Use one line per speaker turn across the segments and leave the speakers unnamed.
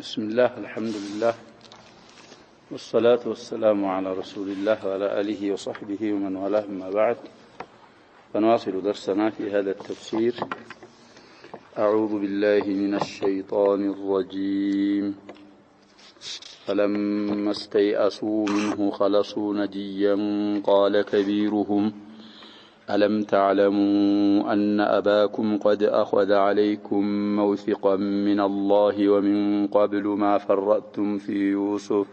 بسم الله الحمد لله والصلاة والسلام على رسول الله وعلى آله وصحبه ومن والاه ما بعد فنواصل درسنا في هذا التفسير. أعوذ بالله من الشيطان الرجيم. فلما استيئسوا منه خلصوا نجيا قال كبيرهم ألم تعلموا أن أباكم قد أخذ عليكم موثقا من الله ومن قبل ما فرطتم في يوسف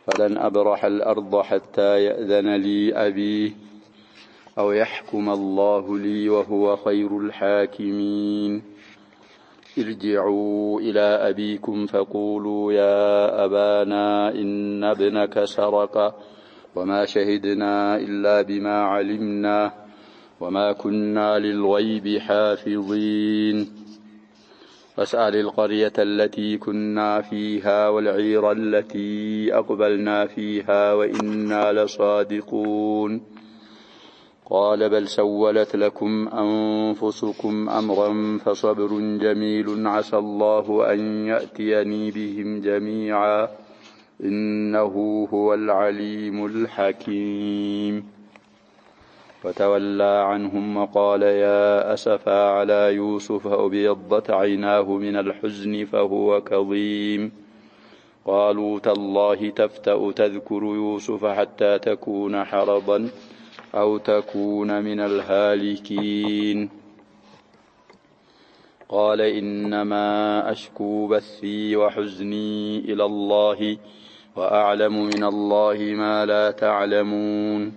فلن أبرح الأرض حتى يأذن لي أبي أو يحكم الله لي وهو خير الحاكمين. ارجعوا إلى أبيكم فقولوا يا أبانا إن ابنك سرق وما شهدنا إلا بما علمنا وما كنا للغيب حافظين. فاسأل القرية التي كنا فيها والعير التي أقبلنا فيها وإنا لصادقون. قال بل سولت لكم أنفسكم أمرا فصبر جميل عسى الله أن يأتيني بهم جميعا إنه هو العليم الحكيم. فتولى عنهم وقال يا أسفا على يوسف أبيضت عيناه من الحزن فهو كظيم. قالوا تالله تفتأ تذكر يوسف حتى تكون حرضا أو تكون من الهالكين. قال إنما أشكو بثي وحزني إلى الله وأعلم من الله ما لا تعلمون.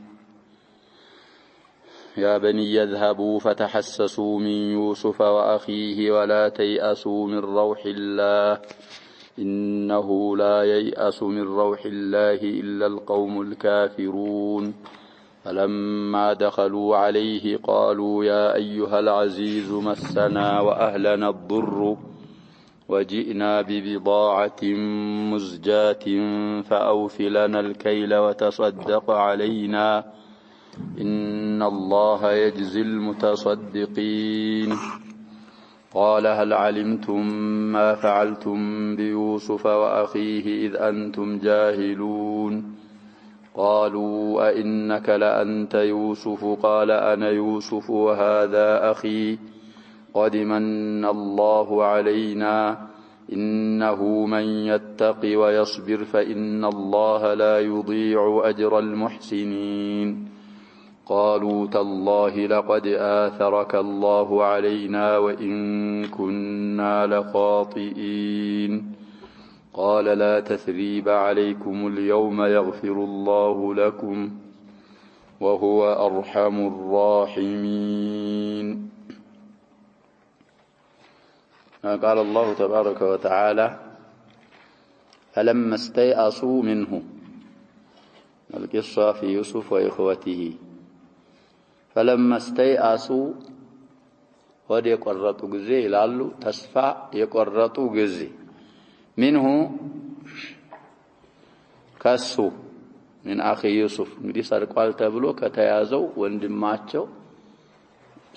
يا بني يذهبوا فتحسسوا من يوسف وأخيه ولا تيأسوا من روح الله إنه لا ييأس من روح الله إلا القوم الكافرون. فلما دخلوا عليه قالوا يا أيها العزيز مسنا وأهلنا الضر وجئنا ببضاعة مزجاة فأوف لنا الكيل وتصدق علينا إن الله يجزي المتصدقين. قال هل علمتم ما فعلتم بيوسف وأخيه إذ أنتم جاهلون. قالوا أئنك لأنت يوسف قال أنا يوسف وهذا أخي قد من الله علينا إنه من يتق ويصبر فإن الله لا يضيع أجر المحسنين. قالوا تالله لقد آثرك الله علينا وإن كنا لخاطئين. قال لا تثريب عليكم اليوم يغفر الله لكم وهو أرحم الراحمين. قال الله تبارك وتعالى فلما استيأسوا منه، القصة في يوسف وإخوته. فلما استيأسوا ود يقرطوا جزي لالو تسفى يقرطوا جزي منه كسو من أخي يوسف እንግዲህ ሰርቋል ተብሎ ከተያዘው ወንድማቸው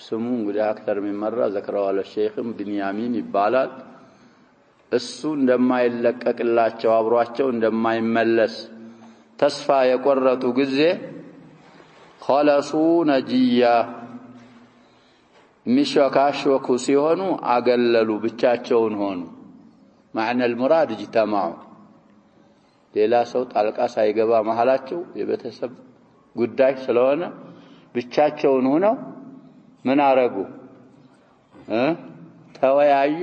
ስሙ እንግዲህ አክተር የሚመራ ዘክረዋል ሼኽም ቢንያሚን ይባላል። እሱ እንደማይለቀቅላቸው አብሯቸው እንደማይመለስ ተስፋ የቆረጡ ጊዜ خلصوا نجيا ሚሸካሾኩ ሲሆኑ አገለሉ ብቻቸውን ሆኑ። معنى المراد اجتمعوا ሌላ ሰው ጣልቃ ሳይገባ መሐላቸው የቤተሰብ ጉዳይ ስለሆነ ብቻቸውን ሆነው ምን አረጉ? ተወያዩ፣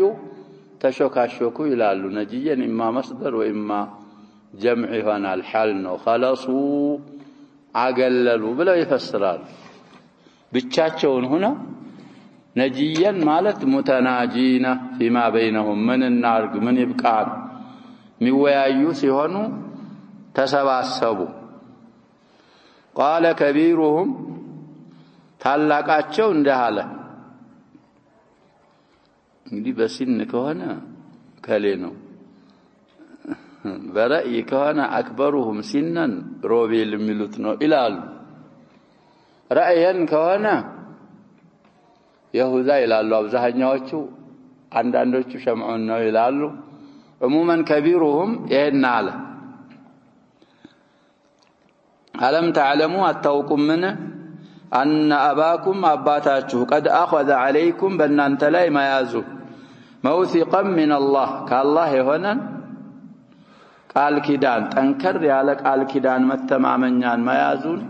ተሾካሾኩ ይላሉ። ነጂየን ኢማ መስደር ወኢማ ጀምዕ ይሆናል። ሐል ነው። خلصوا አገለሉ ብለው ይፈስራሉ። ብቻቸውን ሆነው ነጂየን ማለት ሙተናጂና فيما بينهم ምን እናርግ ምን ይብቃን ሚወያዩ ሲሆኑ ተሰባሰቡ። قال كبيرهم ታላቃቸው እንደሃለ እንግዲህ በሲን ከሆነ ከሌ ነው። በራእይ ከሆነ አክበሩሁም ሲነን ሮቤል የሚሉት ነው ይላሉ። ራእየን ከሆነ ይሁዳ ይላሉ አብዛኛዎቹ። አንዳንዶቹ ሸምዑን ነው ይላሉ። عموما كبيرهم يهنال ألم تعلموا أتوكم منه أن أباكم أباتاتشو قد أخذ عليكم بأن أنت لا ما يازو موثقا من الله كالله هنا قال كدان تنكر يالك قال كدان متمامنيان ما يازون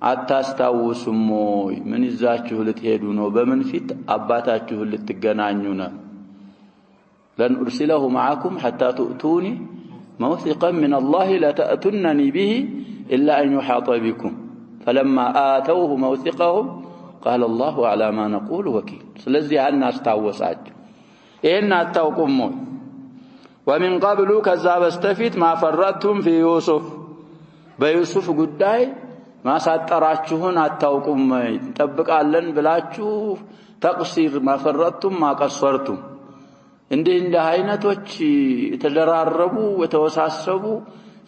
أتاستاوسموي من إزاتشو لتهدونو بمن فيت أباتاتشو لتقنانيونا لن أرسله معكم حتى تؤتوني موثقا من الله لتأتنني به إلا أن يحاط بكم فلما آتوه موثقهم قال الله على ما نقول وكيل سلزي الناس تاوساج إن أتوكم ومن قبل كذاب استفيد ما فرطتم في يوسف بيوسف قداي ما ساتراتشون أتوكم تبقالن بلاچو تقصير ما فرطتم ما قصرتم እንደ አይነቶች ተደራረቡ ወተወሳሰቡ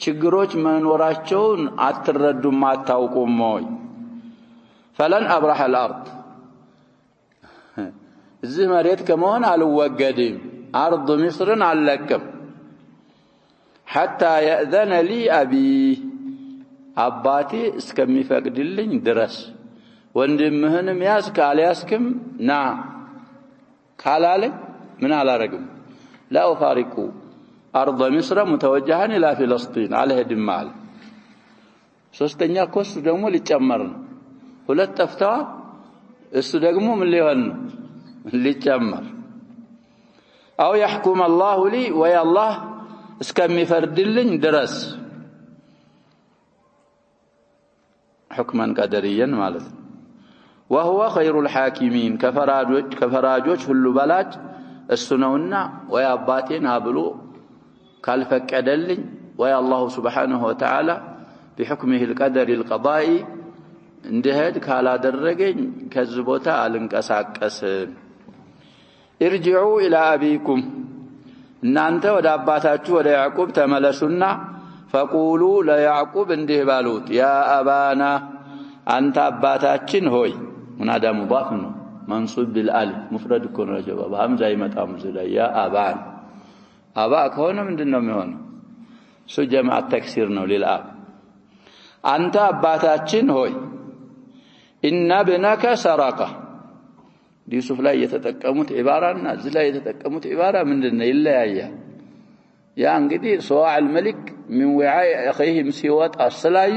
ችግሮች መኖራቸውን አትረዱም አታውቁም ወይ فلن ابرح الارض እዚህ መሬት ከመሆን አልወገድም አርض مصرን አልለቅም حتى يأذن لي ابي አባቴ እስከሚፈቅድልኝ ድረስ ወንድምህንም ያዝ ካልያዝክም ና ካላለኝ من على رقم لا أفارق أرض مصر متوجها إلى فلسطين على هدمال سوستنيا كوس دغمو ليጨመርን ሁለት ተፍታዋ እሱ ደግሞ ምን ሊሆን ሊጨመር أو يحكم الله لي ويا الله እስከሚፈርድልኝ ድረስ حكما قدريا ማለት وهو خير الحاكمين كفراجوች ሁሉ በላጭ السنونا ويا أباتين هابلو كالفكدلين ويا الله سبحانه وتعالى بحكمه القدر القضائي اندهد كالا درجين كذبوتا الانكساكس ارجعوا إلى أبيكم إن أنت ودا أباتاتو ودا يعقوب تملسنا فقولوا ليعقوب انده بالوت يا أبانا أنت أباتاتشن هوي من هذا مضاف منصوب بالالف مفرد يكون رجبا بهمزه يمطام زلا يا ابان ابا كونه ምንድነው የሚሆነው ሱ ጀማዓ ተክሲር ነው للاب አንተ አባታችን ሆይ ان ابنك سرق ዩሱፍ ላይ የተጠቀሙት ኢባራና እዚህ ላይ የተጠቀሙት ኢባራ ምንድነው ይለያያል ያ እንግዲህ ሱዋዕ الملك من وعاء اخيه ሲወጣ ስላዩ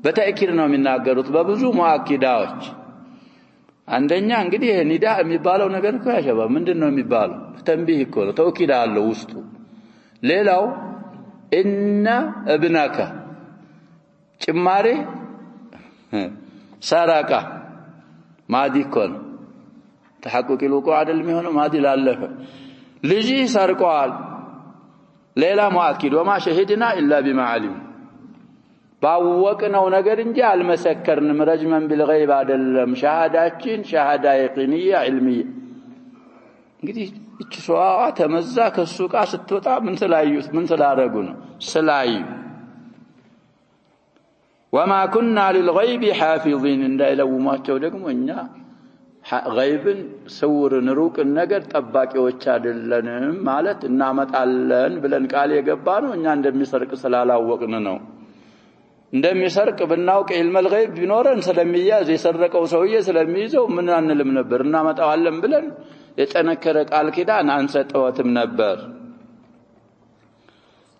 በተእኪድ ነው የሚናገሩት በብዙ ሙአኪዳዎች አንደኛ እንግዲህ ኒዳ የሚባለው ነገር እኮ ያሸባ ምንድነው የሚባለው ተንቢህ እኮ ነው ተውኪድ አለው ውስጡ ሌላው ان ابنك ጭማሬ ሰረቃ ማዲ ኮን ተሐቁቅ ልቆ አይደል የሚሆነው ማዲ ላለፈ ልጅ ሰርቋል ሌላ ሙአኪድ وما شهدنا الا بما علم باوقناው ነገር እንጂ አልመሰከርንም ረጅመን بالغيب አይደለም ሻሃዳችን ሻሃዳ የቂንያ ዒልሚያ እንግዲህ እቺ ሷዋ ተመዛ ከሱቃ ስትወጣ ምን ተላዩት ምን ተላረጉ ነው ስላዩ وما كنا للغيب حافظين እንዳይለውማቸው ደግሞ እኛ غيبን ሰውርን ሩቅን ነገር ጠባቂዎች አይደለንም ማለት እናመጣለን ብለን ቃል የገባነው እኛ እንደሚሰርቅ ስላላወቅን ነው እንደሚሰርቅ ብናውቅ علم الغيب ቢኖረን ስለሚያዝ የሰረቀው ሰውዬ ስለሚይዘው ምን አንልም ነበር እናመጣዋለን ብለን የጠነከረ ቃል ኪዳን አንሰጠውትም ነበር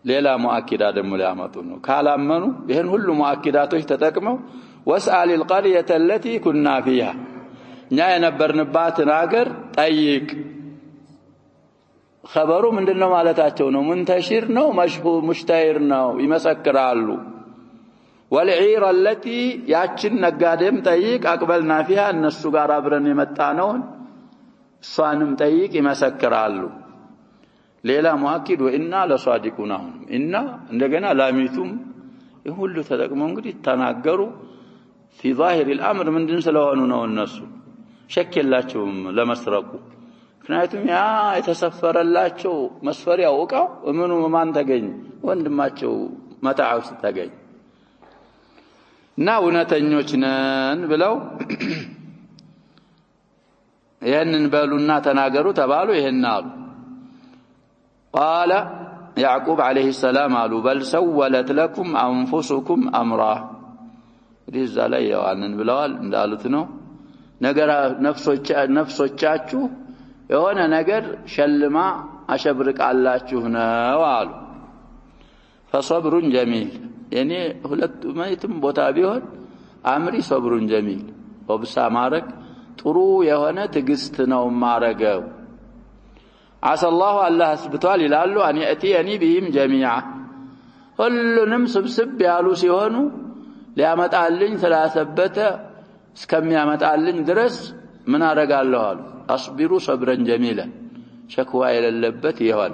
ሌላ ሙአኪዳ ደግሞ ሊያመጡ ነው ካላመኑ ይሄን ሁሉ ሙአኪዳቶች ተጠቅመው واسال القريه التي كنا فيها እኛ የነበርንባትን ሀገር ጠይቅ خبሩ ምንድነው ማለታቸው ነው منتشر ነው مشهور مشتهر ነው ይመሰክራሉ والعير التي ያችን ነጋዴም ጠይቅ አቅበልና فيها እነሱ ጋር አብረን የመጣነውን እሷንም ጠይቅ ይመሰክራሉ ሌላ ሙአኪድ ወኢና ለሷዲቁና እና እንደገና ላሚቱም ይሁሉ ተጠቅመው እንግዲህ ተናገሩ في ظاهر الامر ምንድን ስለሆኑ ነው እነሱ ሸከላቸውም ለመስረቁ ምክንያቱም ያ የተሰፈረላቸው መስፈሪያው ዕቃው ምኑ ማን ተገኘ ወንድማቸው መታዓው ተገኘ እና እውነተኞች ነን ብለው ይሄንን በሉና ተናገሩ ተባሉ ይሄን አሉ قال يعقوب عليه السلام قالوا بل سولت لكم أنفسكم أمرا رزا لا يوانن بلال እንዳሉት ነው ነገር ነፍሶቻችሁ የሆነ ነገር ሸልማ አሸብርቃላችሁ ነው አሉ فصبر جميل يعني ሁለቱ ማይትም ቦታ ቢሆን አምሪ صبر جميل ወብሳ ማረግ ጥሩ የሆነ ትግስት ነው ማረገው عسى الله الله سبحانه ይላሉ አን ياتيني بهم جميعا ሁሉንም ስብስብ ያሉ ሲሆኑ ሊያመጣልኝ ስላሰበተ እስከሚያመጣልኝ ድረስ ምን አረጋለሁ አሉ አስቢሩ صبرا جميلا شكوى የሌለበት ይሆነ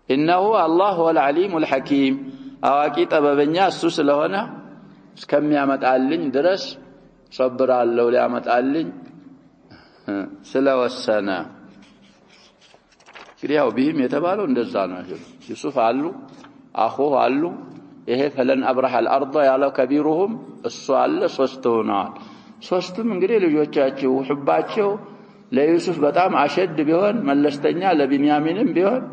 انه الله هو العليم الحكيم አዋቂ ጥበበኛ እሱ ስለሆነ እስከሚያመጣልኝ ድረስ صبرالله ሊያመጣልኝ ስለወሰነ ግሪያው ቢህም የተባለው እንደዛ ነው ዩሱፍ አሉ አኹ አሉ ይሄ ፈለን አብራህ الارض ያለው ከቢሩሁም እሱ አለ ሶስት ሆነዋል ሶስቱም እንግዲህ ልጆቻቸው ሁባቸው ለዩሱፍ በጣም አሸድ ቢሆን መለስተኛ ለቢንያሚንም ቢሆን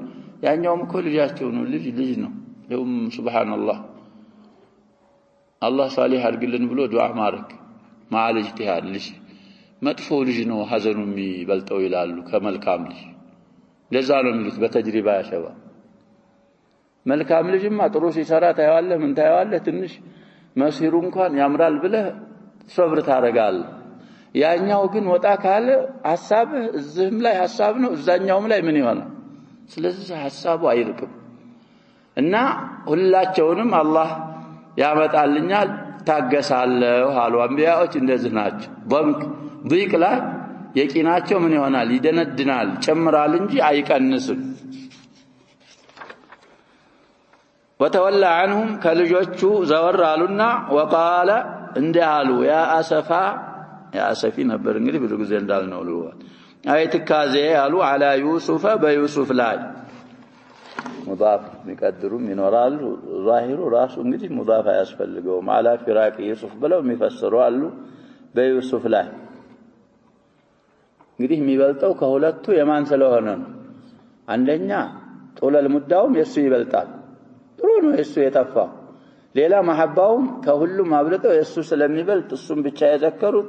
ያኛውም እኮ ልጃቸው ነው ልጅ ነው ለሁም ሱብሃንአላህ አላህ ሷሊህ አድርግልን ብሎ ዱዓ ማረክ ማዓል ኢጅቲሃድ ልጅ መጥፎ ልጅ ነው ሐዘኑ የሚበልጠው ይላሉ ከመልካም ልጅ ለዛ ነው የሚሉት በተጅሪባ ያሸባ መልካም ልጅማ ጥሩ ሲሰራ ታያዋለህ ምን ታያዋለህ ትንሽ መስሂሩ እንኳን ያምራል ብለህ ሶብር ታረጋለህ ያኛው ግን ወጣ ካለ ሐሳብህ እዚህም ላይ ሐሳብ ነው እዛኛውም ላይ ምን ይሆናል ስለዚህ ሐሳቡ አይርቅም እና ሁላቸውንም አላህ ያመጣልኛል ታገሳለሁ አሉ አንቢያዎች እንደዚህ ናቸው ضيق ላይ የቂናቸው ምን ይሆናል ይደነድናል ጨምራል እንጂ አይቀንስም وتولى عنهم كلجوቹ ዘወር አሉና وقال እንዳሉ ያ አሰፊ ነበር እንግዲህ ብዙ ጊዜ እንዳልነው ልዋል አይትካዜ አሉ على يوسف በዩሱፍ ላይ مضاف የሚቀድሩም ይኖራሉ ዛሂሩ ራሱ እንግዲህ مضاف ያስፈልገው على فراق يوسف ብለው የሚፈስሩ አሉ በዩሱፍ ላይ እንግዲህ የሚበልጠው ከሁለቱ የማን ስለሆነ ነው አንደኛ ጦለል ሙዳውም የሱ ይበልጣል ጥሩ ነው የሱ የጠፋው ሌላ መሐባውም ከሁሉም አብልጠው የሱ ስለሚበልጥ እሱም ብቻ የዘከሩት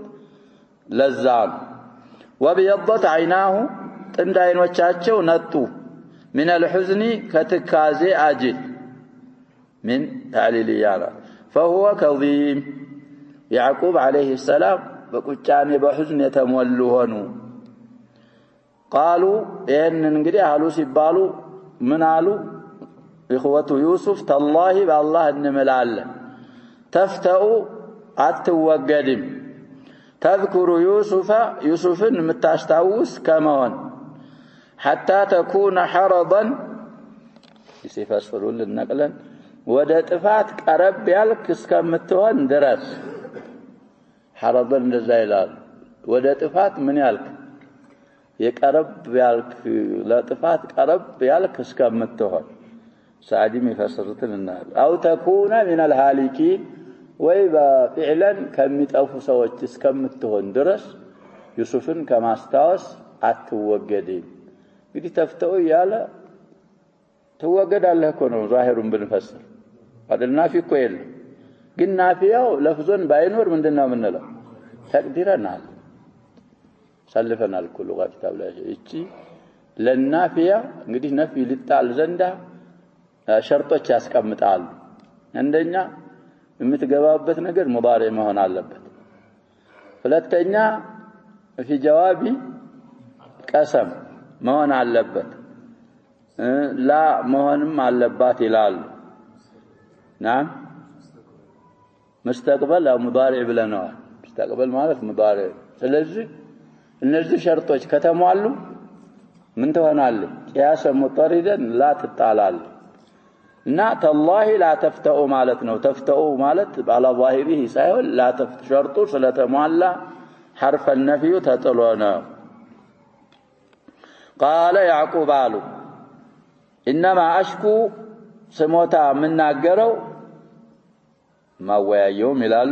ለዛም ወብየضت عيناه ጥንድ አይኖቻቸው ነጡ من الحزن كتكازي اجل من تعليل يارا فهو كظيم يعقوب عليه السلام በቁጫኔ በሁዝን የተሞሉ ሆኑ قالوا ان እንግዲህ አሉ ሲባሉ ምን አሉ اخوته يوسف تالله بالله እንምላለን تفتأوا አትወገድም تذكر يوسفን የምታስታውስ ከመሆን حتى تكون حرضا يفسرون النقلا ወደ ጥፋት ቀረብ ያልክ እስከምትሆን ድረስ حرضا እንደዛ ይላል ወደ ጥፋት ምን ያልክ የቀረብ ያልክ ለጥፋት ቀረብ ያልክ እስከምትሆን ሳዲም ይፈስሩትና አው ተኩና من الهالكين ወይ በፍዕለን ከሚጠፉ ሰዎች እስከምትሆን ድረስ ዩሱፍን ከማስታወስ አትወገድም እንግዲህ ተፍተው ያለ ተወገዳለህ እኮ ነው ዛሂሩን ብንፈስር አይደልና ፊኮ የለም ግን ናፊያው ለፍዞን ባይኖር ምንድነው ምንለው ተቅዲረናል ሰልፈናል ኩሉ ጋር كتاب ላይ እቺ ለናፊያ እንግዲህ ነፊ ልጣል ዘንዳ ሸርጦች ያስቀምጣሉ አንደኛ የምትገባበት ነገር ሙዳሪ መሆን አለበት ሁለተኛ في جوابي قسم መሆን አለበት ላ መሆንም አለባት ይላል نعم مستقبل او مضارع ብለናል مستقبل ማለት مضارع ስለዚህ እነዚህ ሸርጦች ከተሟሉ ምን ትሆናለህ ቂያስ ሙጠሪደን ላ ትጣላል እና ተላሂ ላ ተፍተኡ ማለት ነው ተፍተኡ ማለት ባላ ዛሂሪህ ሳይሆን ላ ተፍሸርጡ ስለተሟላ حرف النفي ተጥሎና قال يعقوب قالوا انما اشكو سموتا مناغرو ما ويايوم ይላሉ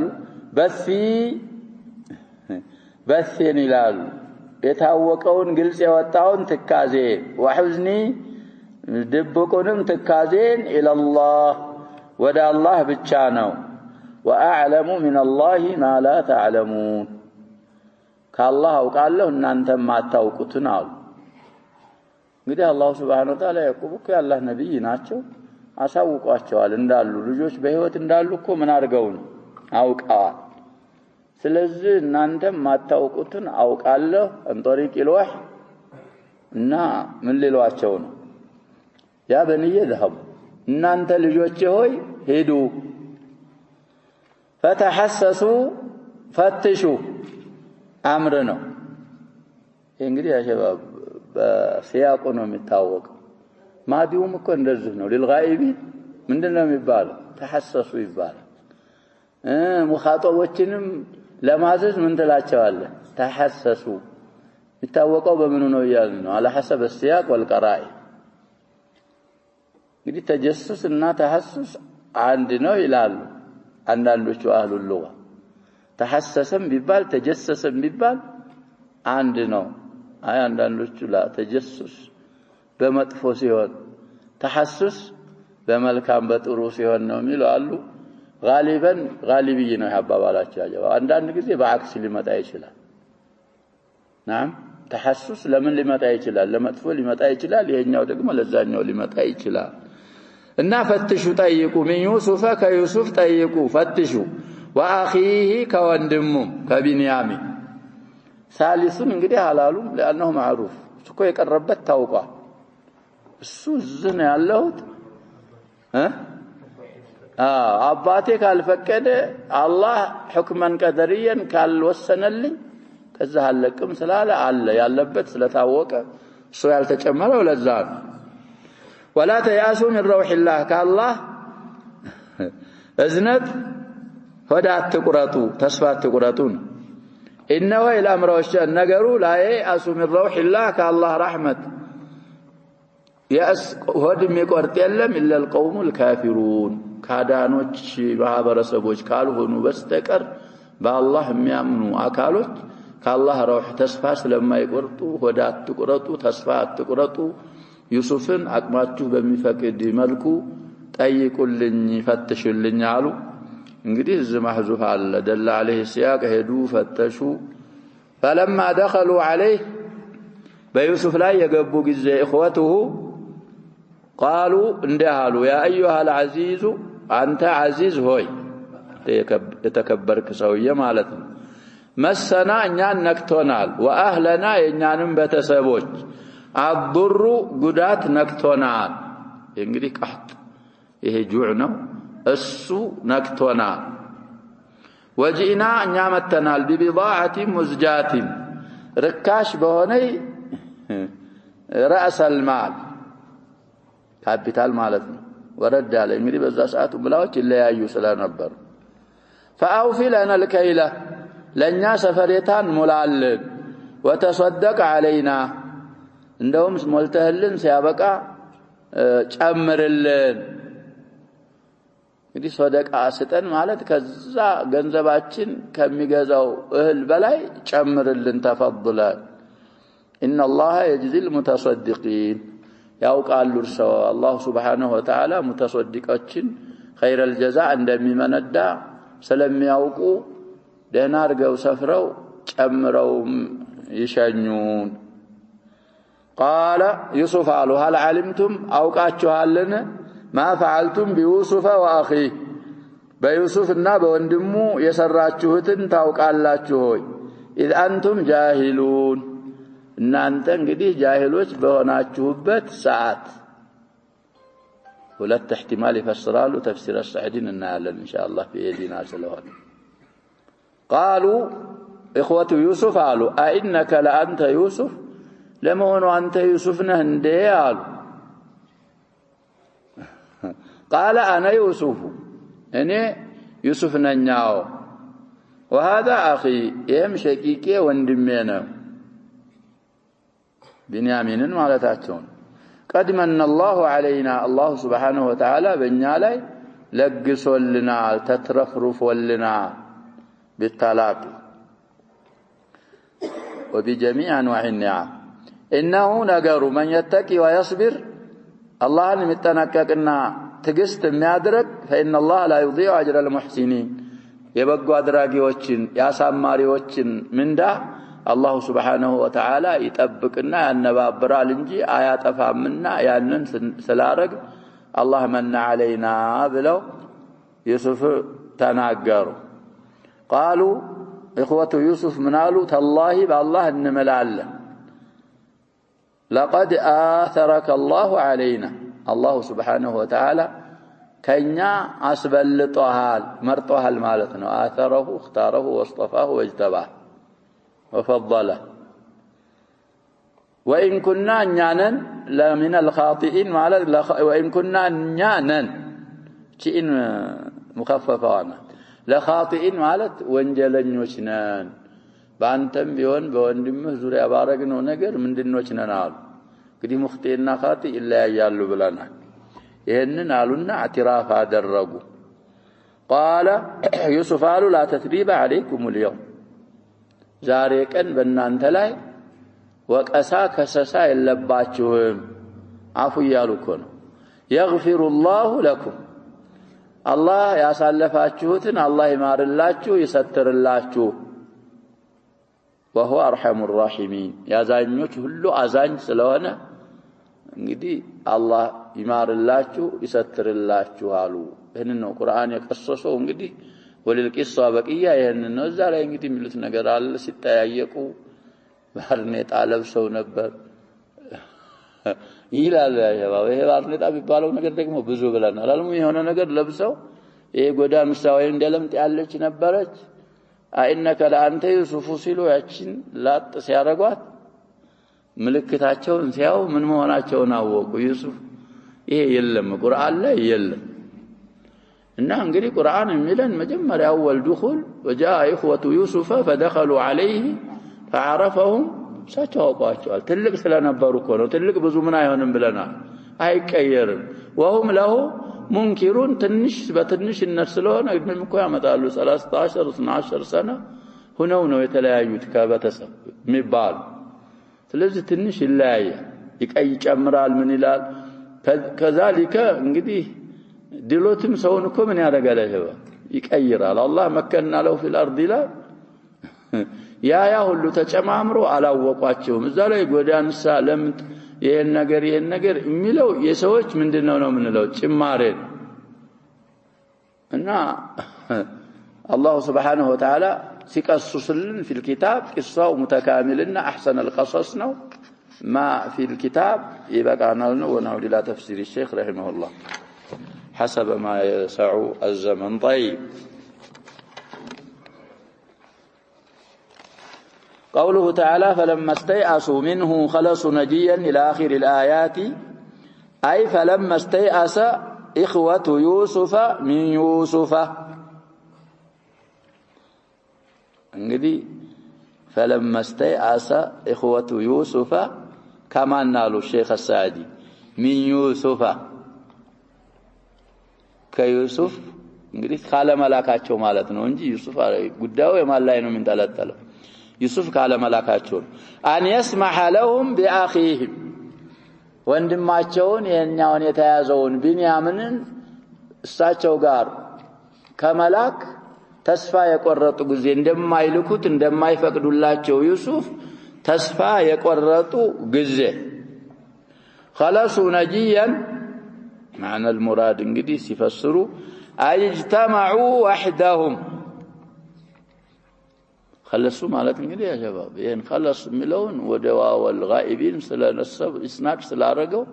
በሲን ይላሉ የታወቀውን ግልጽ የወጣውን ትካዜ وحزني ድብቁንም ትካዜን ኢላላህ ወደ አላህ ብቻ ነው ወአዕለሙ ሚነላሂ ማ ላ ተዕለሙን ከአላህ አውቃለሁ እናንተም ማታውቁትን አሉ እንግዲህ አላህ Subhanahu Wa Ta'ala ያዕቁብ እኮ የአላህ ነብይ ናቸው አሳውቋቸዋል እንዳሉ ልጆች በህይወት እንዳሉ እኮ ምን አድርገው ነው አውቀዋል ስለዚህ እናንተም ማታውቁትን አውቃለሁ እንጦሪቅ ይልዋህ እና ምን ሊሏቸው ነው ያ በንየ ذهب እናንተ ልጆቼ ሆይ ሄዱ فتحسسوا فتشوا አምር ነው እንግዲህ ያሸባብ በሲያቁ ነው የሚታወቅ ማዲውም እኮ እንደዚህ ነው ለልጋኢቢ ምንድነው የሚባለው ተሐሰሱ ይባላል ሙኻጠቦችንም ለማዘዝ ምን ትላቸዋለህ ተሐሰሱ የሚታወቀው በምኑ ነው ይያልን ነው على حسب السياق والقرائن እንግዲህ ተጀሱስ እና ተሐሱስ አንድ ነው ይላሉ አንዳንዶቹ አህሉ ሉጋ ተሐሰሰም ቢባል ተጀሰሰም ቢባል አንድ ነው አይ አንዳንዶቹ ላ ተጀሱስ በመጥፎ ሲሆን ተሐሱስ በመልካም በጥሩ ሲሆን ነው የሚላሉ غالبا غالبي ነው ያባባላቸው ያጀባ አንዳንድ ጊዜ በአክስ ሊመጣ ይችላል ናም ተሐሱስ ለምን ሊመጣ ይችላል ለመጥፎ ሊመጣ ይችላል ይሄኛው ደግሞ ለዛኛው ሊመጣ ይችላል እና ፈትሹ ጠይቁ ምን ዩሱፍ ከዩሱፍ ጠይቁ ፈትሹ واخيه ከወንድሙ ከቢንያሚን ሳሊሱን እንግዲህ ሐላሉም ለانه معروف እኮ የቀረበት ታውቋል እሱ ዝነ ያለሁት አባቴ ካልፈቀደ አላህ ሁክመን ቀደሪያን ካልወሰነልኝ ከዛ አለቅም ስላለ አለ ያለበት ስለታወቀ እሱ ያልተጨመረው ለዛ ነው ولا تياسوا من روح الله كالله እዝነት ወደ አትቁረጡ ተስፋ አትቁረጡን انه الى امروش ነገሩ ላይ አሱ من روح الله كالله رحمت ወድ የሚቆርጥ የለም الا القوم الكافرون ካዳኖች ማህበረሰቦች ካልሆኑ በስተቀር በአላህ የሚያምኑ አካሎች ከአላህ ሩህ ተስፋ ስለማይቆርጡ ወደ አትቁረጡ ተስፋ አትቁረጡ ዩሱፍን አቅማችሁ በሚፈቅድ መልኩ ጠይቁልኝ ፈትሹልኝ አሉ እንግዲህ እዚህ ማህዙፍ አለ ደለ عليه ሲያቅ ሄዱ ፈተሹ فلما دخلوا عليه በዩሱፍ ላይ የገቡ ጊዜ اخوته قالوا እንደሃሉ يا ايها العزيز አንተ عزيز ሆይ የተከበርክ ሰውዬ ማለት ነው መስና እኛን ነክቶናል واهلنا የኛንም በተሰቦች አድሩ ጉዳት ነክቶናል እንግዲህ ቀህጥ ይሄ ጁዕ ነው እሱ ነክቶናል ወጂና እኛ መተናል ببضاعه مزجات ርካሽ በሆነ راس المال ካፒታል ማለት ነው ወረድ ያለ እንግዲህ በዛ ሰዓት ብላዎች ይለያዩ ስለነበር فاوفي لنا الكيل ለኛ ሰፈሬታን ሙላልን وتصدق علينا እንደውም ሞልተህልን ሲያበቃ ጨምርልን እንግዲህ ሰደቃ ስጠን ማለት ከዛ ገንዘባችን ከሚገዛው እህል በላይ ጨምርልን ተፈضለ ان الله يجزي المتصدقين ያውቃሉ እርሰው አላህ Subhanahu Wa Ta'ala ሙተሰዲቆችን خير الجزاء እንደሚመነዳ ስለሚያውቁ ደህና አርገው ሰፍረው ጨምረው ይሸኙን قال يوسف قالوا هل علمتم اوقاتشوالن ما فعلتم بيوسف واخيه بيوسفنا በወንድሙ የሰራችሁትን ታውቃላችሁ ሆይ اذ انتم جاهلون እናንተ እንግዲህ ጃሂሎች በሆናችሁበት ሰዓት ሁለት احتمال ይፈስራሉ ተፍሲር السعدين እናያለን ኢንሻአላህ በየዲና ስለሆነ قالوا اخوه يوسف قالوا انك لانت يوسف ለመሆኑ አንተ ዩሱፍ ነህ እንዴ አሉ قال انا يوسف እኔ ዩሱፍ ነኛው وهذا اخي يم شقيقي ወንድሜ ነው ቢንያሚንን ማለታቸው قد من الله علينا الله سبحانه وتعالى በእኛ ላይ ለግሶልናል ተትረፍሩፎልናል بالطلاق وبجميع انواع النعم انه نغر من يتقي ويصبر አላህን የሚጠናቀቅና ትግስት የሚያድርግ فإن الله لا يضيع أجر المحسنين የበጎ አድራጊዎችን ያሳማሪዎችን ምንዳ አላህ Subhanahu Wa Ta'ala ይጠብቅና ያነባብራል እንጂ አያጠፋምና ያንን ስላረግ አላህ መና علينا ብለው ዩሱፍ ተናገሩ قالوا اخوه يوسف منالو تالله بالله انملاله لقد آثرك الله علينا الله سبحانه وتعالى كنيا أسبلطوهال مرطوهال مالتنا آثره اختاره واصطفاه واجتباه وفضله وإن كنا نيانا لمن الخاطئين وإن كنا نيانا شيء مخففة وانا لخاطئين مالت وانجلنوش نان በአንተም ቢሆን በወንድምህ ዙሪያ ባረግነው ነገር ምንድነው ነናል እንግዲህ ሙኽጢና ኻጢ ይለያያሉ ብለናል ይሄንን አሉና አትራፍ አደረጉ قال يوسف قالوا لا تثريب عليكم اليوم ዛሬ ቀን በእናንተ ላይ ወቀሳ ከሰሳ የለባችሁም አፉ ያሉኮ ነው يغفر الله لكم الله ያሳለፋችሁትን አላህ ይማርላችሁ ይሰትርላችሁ وهو ارحم الراحمين ያዛኞች ሁሉ አዛኝ ስለሆነ እንግዲህ አላህ ይማርላችሁ ይሰትርላችሁ አሉ ይሄንን ነው ቁርአን የቀሰሰው እንግዲህ ወለልቂሷ በቂያ ይሄንን ነው እዛ ላይ እንግዲህ የሚሉት ነገር አለ ሲታያየቁ ባርኔጣ ለብሰው ነበር ይላል ያባው ይሄ ባርኔጣ ቢባለው ነገር ደግሞ ብዙ ብለናል አልሙ የሆነ ነገር ለብሰው ይሄ ጎዳን ምሳሌ እንደለምጥ ያለች ነበረች አይነከ ለአንተ ዩሱፍ ሲሉ ያችን ላጥ ሲያረጓት ምልክታቸውን ሲያው ምን መሆናቸውን አወቁ ዩሱፍ ይሄ የለም ቁርአን ላይ የለም እና እንግዲህ ቁርአን የሚለን መጀመሪያ አወል دخول وجاء اخوه يوسف فدخلوا عليه فعرفهم ሳቻውቋቸዋል ትልቅ ስለነበሩ እኮ ነው ትልቅ ብዙ ምን አይሆንም ብለናል አይቀየርም وهم له منكرون ትንሽ በትንሽ እነሱ ስለሆነ ግን እኮ ያመጣሉ 13 12 سنه ሆነው ነው የተለያዩት ከበተሰብ የሚባል ስለዚህ ትንሽ ይለያያል ይቀይ ጨምራል ምን ይላል ከዛሊከ እንግዲህ ድሎትም ሰውን እኮ ምን ያደርጋል ይቀይራል አላህ መከና ለው في الارض لا ያ ሁሉ ተጨማምሮ አላወቋቸውም እዛ ላይ ጎዳንሳ ለምት ይሄን ነገር የሚለው የሰዎች ምንድነው ነው ምንለው ጭማሬ እና አላህ Subhanahu Wa Ta'ala ሲቀሱስልን في الكتاب قصه متكاملنا احسن القصص ነው ما في الكتاب يبقانا ونعود الى تفسير الشيخ رحمه الله حسب ما يسع الزمن طيب قوله تعالى فلما استيأسوا منه خلصوا نجيا إلى آخر الآيات أي فلما استيأس إخوة يوسف من يوسف انقدي فلما استيأس إخوة يوسف كما نالوا الشيخ السعدي من يوسف كيوسف انقدي خال ملاكاتشو مالتنا ونجي يوسف قداو يمال لا ينو من تلتلو يوسف قال ملاكاچون ان يسمح لهم باخيهم ወንድማቸውን የኛውን የተያዘውን ቢንያምንን እሳቸው ጋር ከመላክ ተስፋ የቆረጡ ጊዜ እንደማይልኩት እንደማይፈቅዱላቸው ዩሱፍ ተስፋ የቆረጡ ጊዜ خلصوا نجيا معنى المراد እንግዲህ ሲፈስሩ اجتمعوا وحدهم خلصوا ማለት እንግዲህ ያ ሸባብ ይሄን خلص የሚለውን ወደ ዋወል غائبين ስለነሰብ እስናድ ስላረገው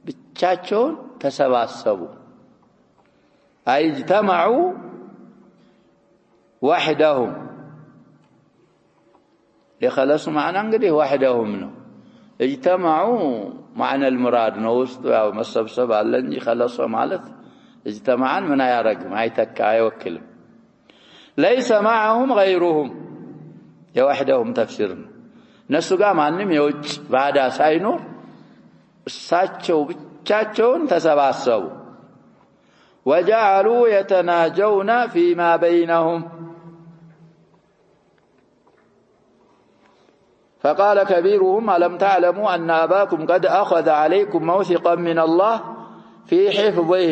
ብቻቸውን ተሰባሰቡ اجتمعوا وحدهم يخلصوا معنا እንግዲህ وحدهم ነው اجتمعوا معنى المراد ነው ውስጥ ያው መሰብሰብ አለ እንጂ خلصوا ማለት اجتمعان ምን አያረግም አይተካ አይወክልም ليس معهم غيرهم يوحدهم تفسير نسو ጋር ማንም የውጭ ባዳ ሳይኖር እሳቸው ብቻቸውን ተሰባሰቡ وجعلوا يتناجون فيما بينهم فقال كبيرهم ألم تعلموا أن أباكم قد أخذ عليكم موثقا من الله في حفظه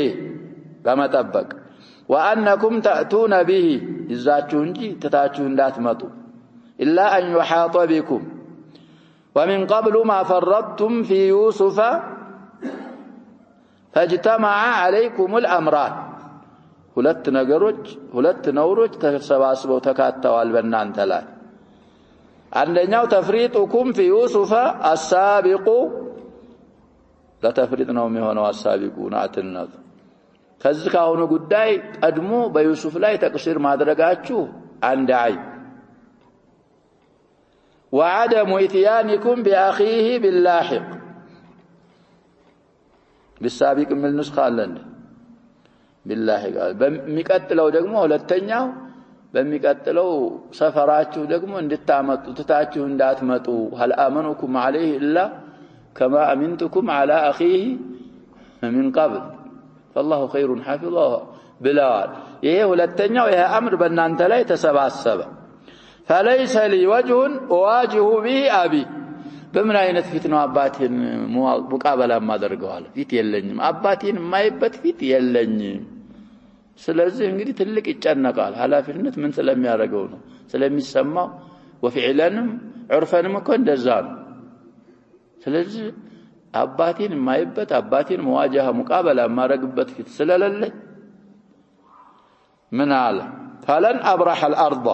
كما تبك وأنكم تأتون به إزاتشونجي تتاتشون لا تمطوا إلا أن يحاط بكم ومن قبل ما فرطتم في يوسف فاجتمع عليكم الأمران ሁለት ነገሮች ሁለት ነውሮች ተሰባስበው ተካተዋል በእናንተ ላይ አንደኛው ተፍሪጡኩም في يوسف السابق ለተፍሪጥ ነው የሚሆነው አሳቢቁ ናትነት ከዚህ ካሁኑ ጉዳይ ቀድሞ በዩሱፍ ላይ ተቅሲር ማድረጋችሁ አንድ አይ وعدم اتيانكم باخيه باللاحق بالسابق من النسخه አለን باللاحق በሚቀጥለው ደግሞ ሁለተኛው በሚቀጥለው ሰፈራችሁ ደግሞ እንድታመጡ ትታችሁ እንዳትመጡ هل امنكم عليه الا كما امنتكم على اخيه من قبل فالله خير حافظه بلال ይሄ ሁለተኛው ይሄ አምር በእናንተ ላይ ተሰባሰበ فليس لي وجه اواجه به ابي በምን አይነት ፊት ነው አባቴን ሙቃበላ ማደርገው አለ ፊት የለኝም አባቴን ማይበት ፊት የለኝም ስለዚህ እንግዲህ ትልቅ ይጨነቃል ሐላፊነት ምን ስለሚያደርገው ነው ስለሚሰማው ወፊዕለንም ዑርፈንም እኮ እንደዛ ነው ስለዚህ አባቴን ማይበት አባቴን መዋጃህ ሙቃበላ ማረግበት ፊት ስለሌለ ምን አለ فلن ابرح الارض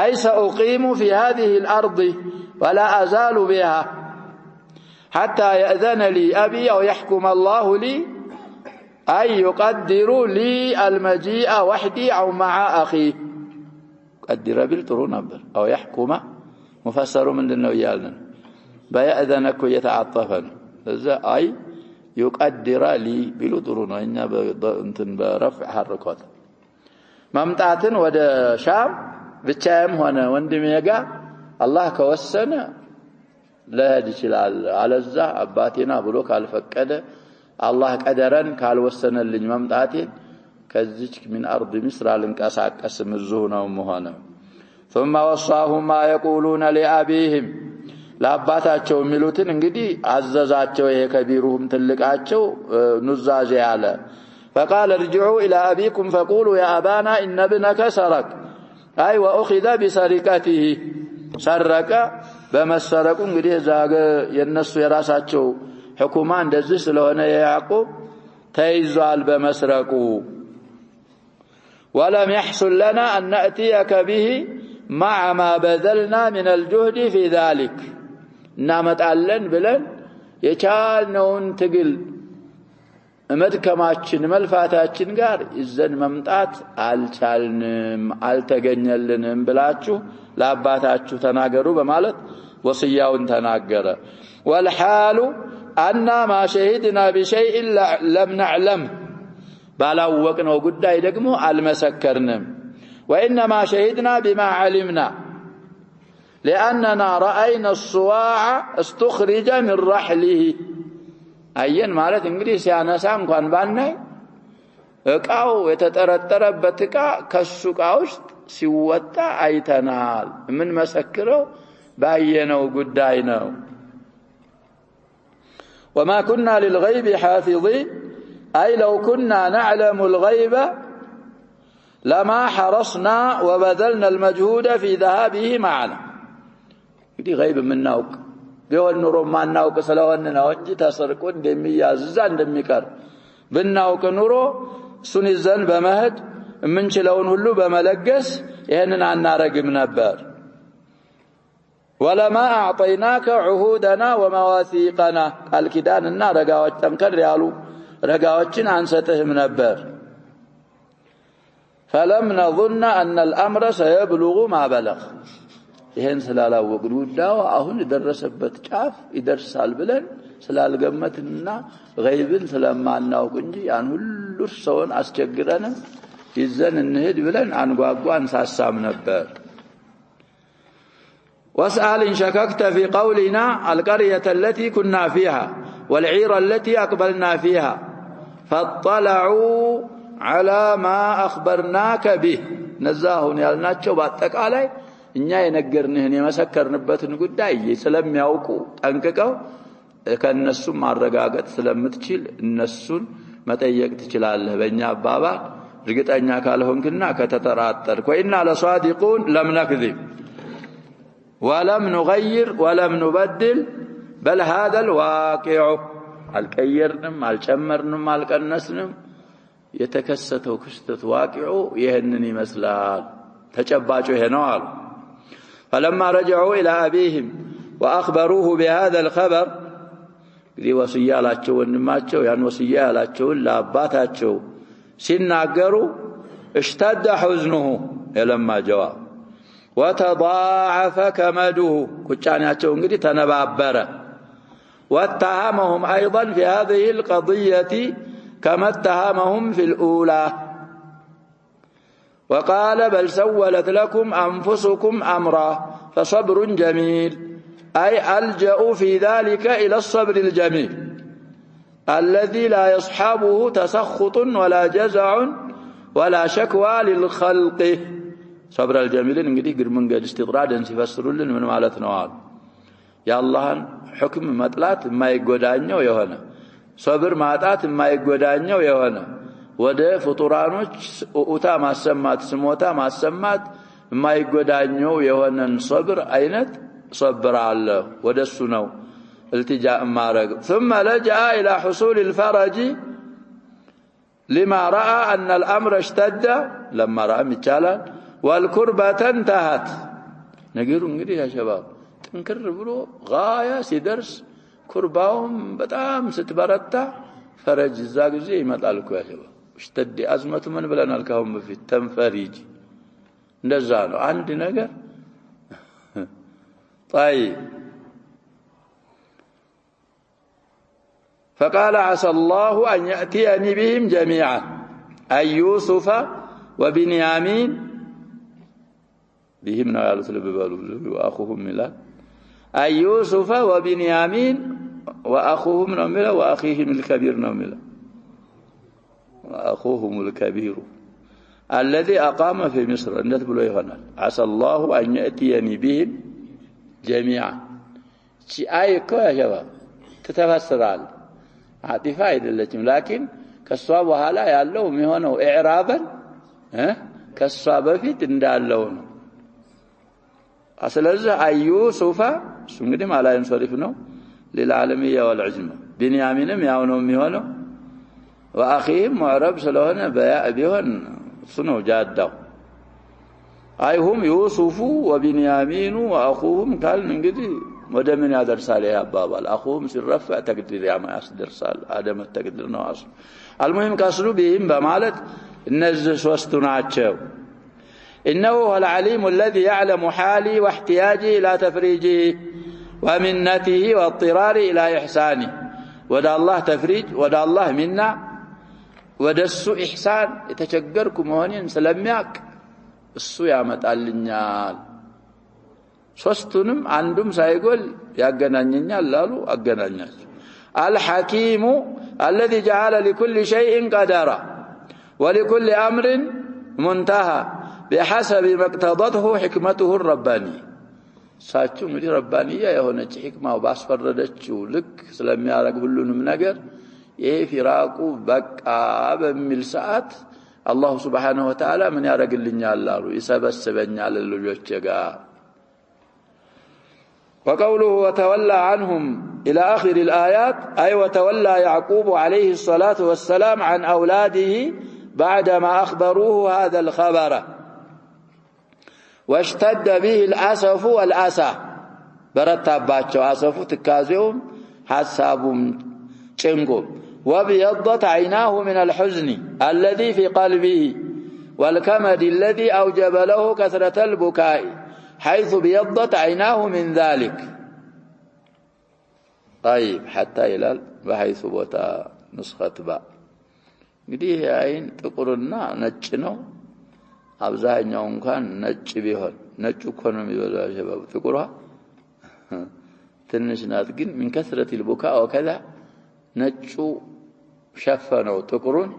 اي ساقيم في هذه الارض ولا ازال بها حتى ياذن لي ابي او يحكم الله لي اي يقدر لي المجيء وحدي او مع اخي قدر بالطرون نبر او يحكم مفسر ምንድነው ይያልን በያذنك يتعطفن اذا اي يقدر لي بالطرون ነው እኛ እንትን በረፍዕ حركات መምጣትን ወደ ሻም ብቻም ሆነ ወንድሜ ጋር አላህ ከወሰነ ለሄድ ይችላል አለዛ አባቴና ብሎ ካልፈቀደ አላህ ቀደረን ካልወሰነልኝ መምጣቴን ከዚች من ارض مصر አልንቀሳቀስ ምዙህ ነው መሆነ ثم وصاهم ما يقولون لابيهم ለአባታቸው የሚሉትን እንግዲህ አዘዛቸው ይሄ ከቢሩም ትልቃቸው ኑዛዜ ያለ فقال ارجعوا الى ابيكم فقولوا يا ابانا ان ابنك سرق اي واخذ بسرقته سرق በመሰረቁ እንግዲህ ዛገ የነሱ የራሳቸው حكومه እንደዚህ ስለሆነ ያዕቆብ ተይዟል በመስረቁ ولم يحصل لنا ان ناتيك به مع ما بذلنا من الجهد في ذلك እናመጣለን ብለን የቻልነውን ትግል መድከማችን መልፋታችን ጋር ይዘን መምጣት አልቻልንም አልተገኘልንም ብላችሁ ለአባታችሁ ተናገሩ በማለት ወሲያውን ተናገረ والحال أن ما شهدنا بشيء لم نعلم ባላወቅነው ጉዳይ ደግሞ አልመሰከርንም وإنما شهدنا بما علمنا لأننا رأينا الصواع استخرج من رحله አየን ማለት እንግዲህ ሲያነሳ እንኳን ባናይ እቃው የተጠረጠረበት እቃ ከሱ እቃ ውስጥ ሲወጣ አይተናል ምን መሰክረው ባየነው ጉዳይ ነው وما كنا للغيب حافظين أي لو كنا نعلم الغيب لما حرصنا وبذلنا المجهود في ذهابه معنا دي غيب مناوك ቢሆን ኑሮ ማናውቅ ስለሆነ ነው እንጂ ተሰርቆ እንደሚያዝዛ እንደሚቀር ብናውቅ ኑሮ እሱን ይዘን በመሄድ ምንችለውን ሁሉ በመለገስ ይሄንን አናረግም ነበር ولما اعطيناك عهودنا ومواثيقنا الكداننا ረጋዎች ጠንከር ያሉ ረጋዎችን አንሰጥህም ነበር فلم نظن ان الامر سيبلغ ما بلغ ይሄን ስላላወቅን ጉዳዩ አሁን ደረሰበት ጫፍ ይደርሳል ብለን ስላልገመትና ገይብን ስለማናውቅ እንጂ ያን ሁሉ ሰውን አስቸግረን ይዘን እንሄድ ብለን አንጓጓን ሳሳም ነበር واسأل إن شككت في قولنا القرية التي كنا فيها والعير التي أقبلنا فيها فاطلعوا على ما أخبرناك به نزاهون يالناتشو باتك علي እኛ የነገርንህን የመሰከርንበትን ጉዳይ ስለሚያውቁ ጠንቅቀው ከነሱም ማረጋገጥ ስለምትችል እነሱን መጠየቅ ትችላለህ በእኛ አባባል እርግጠኛ ካልሆንክና ከተጠራጠርክ ወይና ለሷዲቁን ለም ነክذب ولم نغير ولم نبدل بل هذا الواقع አልቀየርንም አልጨመርንም አልቀነስንም የተከሰተው ክስተት ዋቂዑ ይሄንን ይመስላል ተጨባጩ ይሄ ነው አሉ فلما رجعوا الى ابيهم واخبروه بهذا الخبر دي وصيه ያላቸው ወንድማቸው ያን ወصيه ያላቸው ለአባታቸው ሲናገሩ اشتد حزنه لما جاء وتضاعف كمده ቁጫኛቸው እንግዲህ ተነባበረ واتهمهم ايضا في هذه القضيه كما اتهمهم في الاولى وقال بل سولت لكم انفسكم امرا فصبر جميل اي الجأوا في ذلك الى الصبر الجميل الذي لا يصحبه تسخط ولا جزع ولا شكوى للخلق صبر الجميل እንግዲህ ግር መንገድ استطرادን ሲፈስሩልን ምን ማለት ነው አሉ ያላህን ሁክም መጥላት የማይጎዳኘው የሆነ صبر ማጣት የማይጎዳኘው የሆነ ወደ ፍጡራኖች ኡታ ማሰማት ስሞታ ማሰማት የማይጎዳኘው የሆነን صبر አይነት صبر አለ ወደሱ ነው التجاء ማረግ ثم لجأ الى حصول الفرج لما راى ان الامر اشتد لما راى ይቻላል والكربة انتهت ነገሩ እንግዲህ ያ ሸባብ ጥንክር ብሎ ጋያ ሲደርስ ኩርባውም በጣም ስትበረታ ፈረጅ እዛ ጊዜ ይመጣል እኮ ያ ሸባብ اشتد አዝመቱ ምን ብለናል ካሁን በፊት ተንፈሪጅ እንደዛ ነው አንድ ነገር طيب فقال عسى الله أن يأتيني بهم جميعا أي يوسف وبنيامين بهم نالوا لببالو وأخوهم ملا أي يوسف وبنيامين وأخوهم نملا وأخيهم الكبير نملا وأخوهم الكبير الذي أقام في مصر نتبلو يغنال عسى الله أن يأتيني بهم جميعا شي آية يا شباب تتفسر على عاطفة አይደለችም لكن ከሷ በኋላ ያለው የሚሆነው ኢዕራበን ከሷ በፊት እንዳለው ነው ስለዚህ አዩሱፋ እሱ እንግዲህ ማላየን ሶሪፍ ነው ለልዓለሚያ ወልዕዝማ ቢንያሚንም ያው ነው የሚሆነው واخيهم معرب ስለሆነ ቢሆን እሱ ነው ጃዳው አይሁም ዩሱፉ ወቢንያሚኑ واخوهم قال እንግዲህ ወደ ምን ያደርሳል ያባባል አኹም ሲረፋ ተቅዲር ያማ ያስደርሳል አደም ተቅዲር ነው አሱ المهم ካስሉ ቢም በማለት እነዚህ ሶስቱ ናቸው انه هو العليم الذي يعلم حالي واحتياجي الى تفريجه ومنته واضطراري الى احسانه ودا الله تفريج ودا الله منا ወደሱ ኢህሳን የተቸገርኩ መሆኔን ስለሚያቅ እሱ ያመጣልኛል ሶስቱንም አንዱም ሳይጎል ያገናኘኛል ላሉ አገናኛቸው الحكيم الذي جعل لكل شيء قدرا ولكل امر منتهى بحسب ما اقتضته حكمته الربانيه ሳቹ እንግዲህ ረባንያ የሆነች ህክማው ባስፈረደችው ልክ ስለሚያረግ ሁሉንም ነገር የፊራቁ በቃ በሚል ሰዓት አላህ Subhanahu Wa Ta'ala ምን ያረግልኛል አሉ ይሰበስበኛል ልጆቼ ጋር وقوله وتولى عنهم إلى آخر الآيات أي وتولى يعقوب عليه الصلاة والسلام عن أولاده بعدما أخبروه هذا الخبر واشتد به الأسف والأسى برتباتشو أسف تكازيهم حسابهم چنقم وبيضت عيناه من الحزن الذي في قلبه والكمد الذي أوجب له كثرة البكاء حيث بيضت عيناه من ذلك طيب حتى إلى بحيث بوتا نسخة باء እንግዲህ አይን ጥቁርና ነጭ ነው አብዛኛው እንኳን ነጭ ቢሆን ነጭ እኮ ነው የሚበዛው ሸባብ ጥቁሯ ትንሽ ናት ግን من كثرة البكاء وكذا ነጩ ሸፈነው ጥቁሩን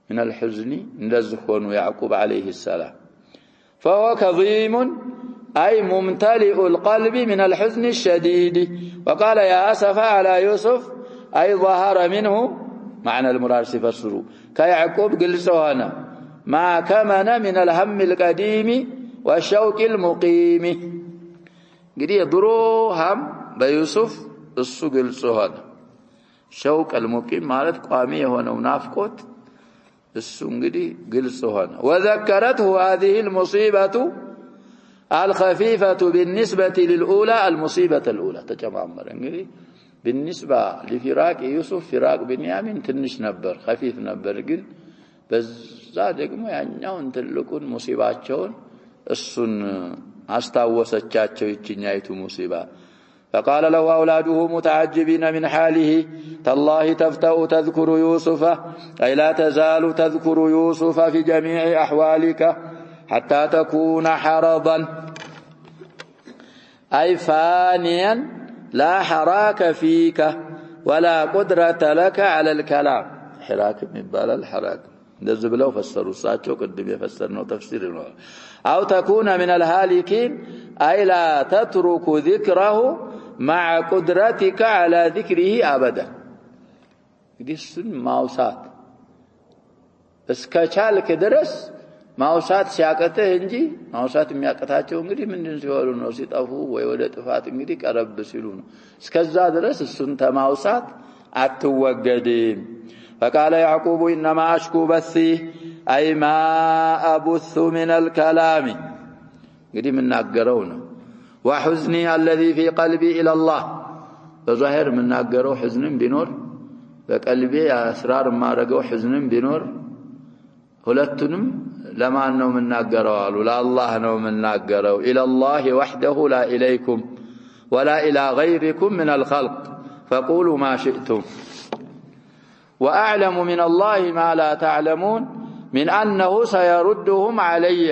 من الحزن እንደዚህ ሆኖ ያዕቆብ عليه السلام فهو كظيم أي ممتلئ القلب من الحزن الشديد. وقال يا أسفا على يوسف أي ظهر منه معنى المراد فسروا كيعقوب قلسونا ما كمن من الهم القديم والشوق المقيم. قد يضرو هم بيوسف السوق قلسونا شوق المقيم مالت قامية هنا ونافقوت السوق قلسونا. وذكرته هذه المصيبة الخفيفة بالنسبة للأولى المصيبة الأولى تجمعمر. بالنسبة لفراق يوسف فراق بنيامين تنش نبر خفيف نبر قل بزادق ما يعنون تلقون مصيباتشون السن استاوسچاچو يچنيايتو مصيبة. فقال له أولاده متعجبين من حاله تالله تفتأ تذكر يوسف أي لا تزال تذكر يوسف في جميع أحوالك حتى تكون حرضا أي فانيا لا حراك فيك ولا قدرة لك على الكلام. حراك من بال الحراك نزب له فسروا ساتشو قدم يفسرنا تفسير أو تكون من الهالكين أي لا تترك ذكره مع قدرتك على ذكره أبدا. دي السن ماوسات اسكاچالك درس ማውሳት ሲያቀተህ እንጂ ማውሳት የሚያቀታቸው እንግዲህ ምንድን ሲሆኑ ነው ሲጠፉ ወይ ወደ ጥፋት እንግዲህ ቀረብ ሲሉ ነው። እስከዛ ድረስ እሱን ተማውሳት አትወገድም። فقال يعقوب انما اشكو بثي اي ما ابث من الكلام እንግዲህ ምናገረው ነው። وحزني الذي في قلبي الى الله በظاهر ምናገረው حزንም ቢኖር በቀልቤ አስራር ማረገው حزንም ቢኖር ሁለቱንም لما أنه من ناقروا ولا الله أنه من ناقروا إلى الله وحده لا إليكم ولا إلى غيركم من الخلق فقولوا ما شئتم. وأعلم من الله ما لا تعلمون من أنه سيردهم علي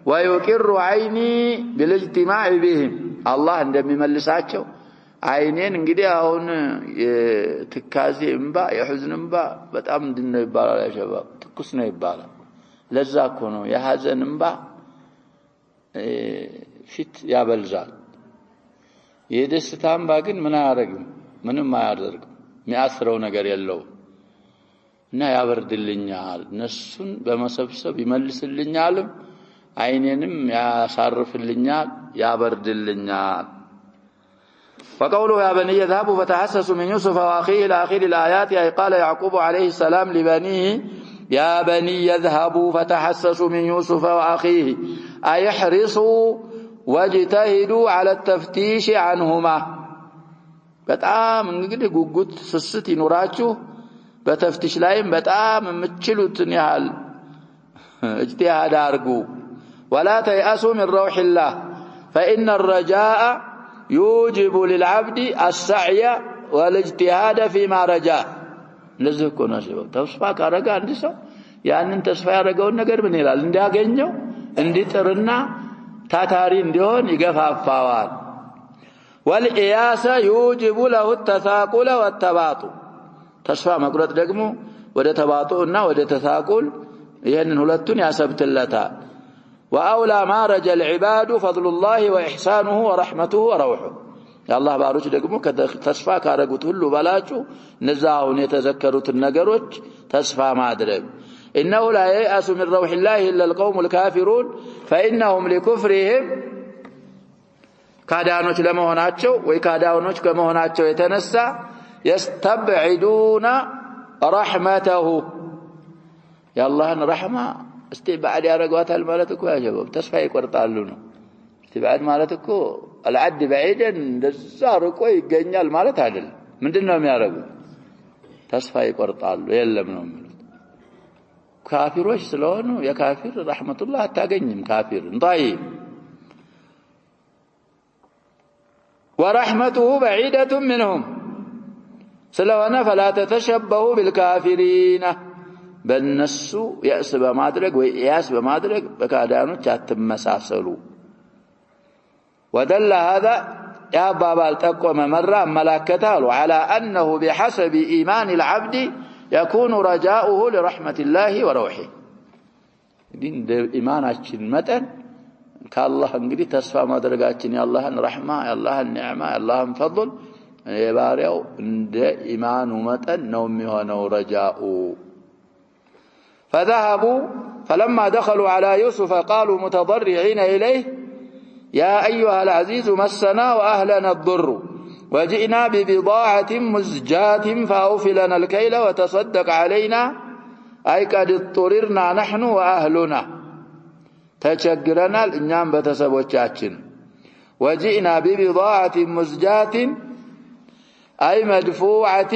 ويقر عيني بالاجتماع بهم. الله عندما يملساتشو عينين انقدي هون تكازي انباء يحزن انباء بتأمن دينه يبالا يا شباب تكسنا يبالا لذا كونو يحزن انباء فيت يابلزال يدستان باقين من يارقم من ما يارقم ميأثرو نقر يلو نا يابرد اللينيال نسون بمسبسب يملس اللينيالم عينينم يصرف اللينيال يابرد اللينيال. وقوله يا بني يذهبوا فتحسسوا من يوسف وأخيه إلى آخر الآيات أي قال يعقوب عليه السلام لبنيه يا بني يذهبوا فتحسسوا من يوسف وأخيه أي احرصوا واجتهدوا على التفتيش عنهما. በጣም እንግዲህ ጉጉት ስስት ይኖራችሁ በተፍቲሽ ላይም በጣም የምትችሉትን ያህል اجتهاد አድርጉ. ولا تيأسوا من روح الله فإن الرجاء يوجب للعبد السعي والاجتهاد فيما رجاه. ለዚህ እኮ ነው ሲባል ተስፋ ካረጋ አንድ ሰው ያንን ተስፋ ያረጋውን ነገር ምን ይላል እንዲያገኘው እንዲጥርና ታታሪ እንዲሆን ይገፋፋዋል። والإياس يوجب له التثاقل والتباطؤ ተስፋ መቁረጥ ደግሞ ወደ ተባጡና ወደ ተሳቁል ይሄንን ሁለቱን ያሰብትለታል። وأولى ما رجى العباد فضل الله وإحسانه ورحمته وروحه. يا الله باروች ደግሞ ተስፋ ካረጉት ሁሉ በላጩ ነዛውን የተዘከሩትን ነገሮች ተስፋ ማድረግ إنه لا ييأس من روح الله إلا القوم الكافرون فإنهم لكفرهم ካዳኖች ለመሆናቸው ወይ ካዳኖች ከመሆናቸው የተነሳ يستبعدون رحمته يا الله رحمة استبعاد ያረጋታል ማለት እኮ ያጀበው ተስፋ ይቆርጣሉ ነው። استبعاد ማለት እኮ العد بعيدا እንደዛ ርቆ ይገኛል ማለት አይደለም። ምንድነው የሚያረጉት? ተስፋ ይቆርጣሉ የለም ነው የሚሉት። ካፊሮች ስለሆኑ የካፊር ረህመቱላህ አታገኝም ካፊር طيب. ورحمته بعيدة منهم ስለሆነ فلا تتشبهوا بالكافرين በእነሱ يأس በማድረግ ወይ ያስ በማድረግ በካዳኖች አትመሳሰሉ። ودل هذا يا بابا التقوم مرة ملاكته على أنه بحسب إيمان العبد يكون رجاؤه لرحمة الله وروحه. دين إيماناتين متن كالله انجدي تسفى مدرجاتين يا الله الرحمة يا الله النعمة يا الله فضل يباريو عند إيمان متن نومي ونو رجاء فذهبوا فلما دخلوا على يوسف قالوا متضرعين إليه يا أيها العزيز مسنا وأهلنا الضر وجئنا ببضاعة مزجاة فأوفي لنا الكيل وتصدق علينا أي قد اضطررنا نحن وأهلنا تشجرنا الإنام بتسبوچاچن وجئنا ببضاعة مزجاة أي مدفوعة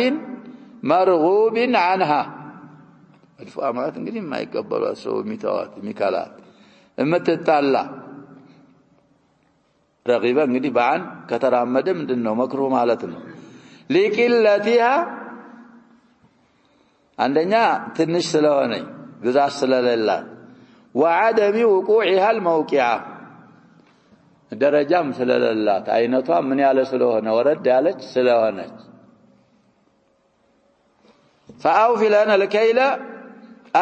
مرغوب عنها مدفوعة ማለት እንግዲህ የማይቀበሉ ሰው ሚታዋት ሚካላት እምትጣላ رغيبة እንግዲህ ባን ከተራመደ ምንድነው መክሩህ ማለት ነው لقلتها አንደኛ ትንሽ ስለሆነ ግዛት ስለሌላት وعدم وقوعها الموقعة درجام ስለሌላት አይነቷ ምን ያለ ስለሆነ ወረድ ያለች ስለሆነች فأوفي لنا الكيل